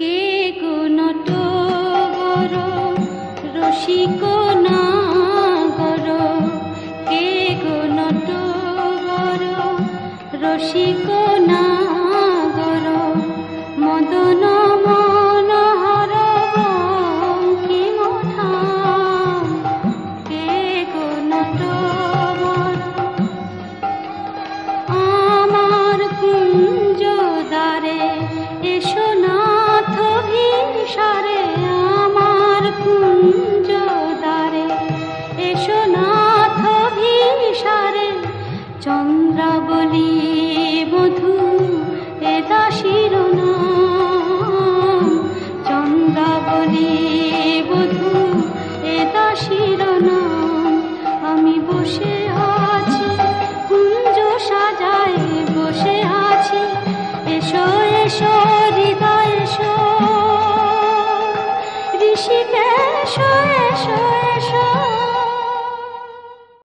কে নটবর রসিক নাগর, কে নটবর রসিক নাগর, মদন মনোহর বঙ্কিমধাম। কে নটবর আমার কুঞ্জ দ্বারে এসো নাথ ভিসারে, আমার কুঞ্জ দ্বারে এসো নাথ ভিসারে। চন্দ্রাবলী বধূ এ দাসীর নাম, চন্দ্রাবলী বধূ এ দাসীর নাম। আমি বসে আছি কুঞ্জ সাজায় বসে আছি, এসো এসো হৃদয় এসো, ঋষিকেশ এসো এসো।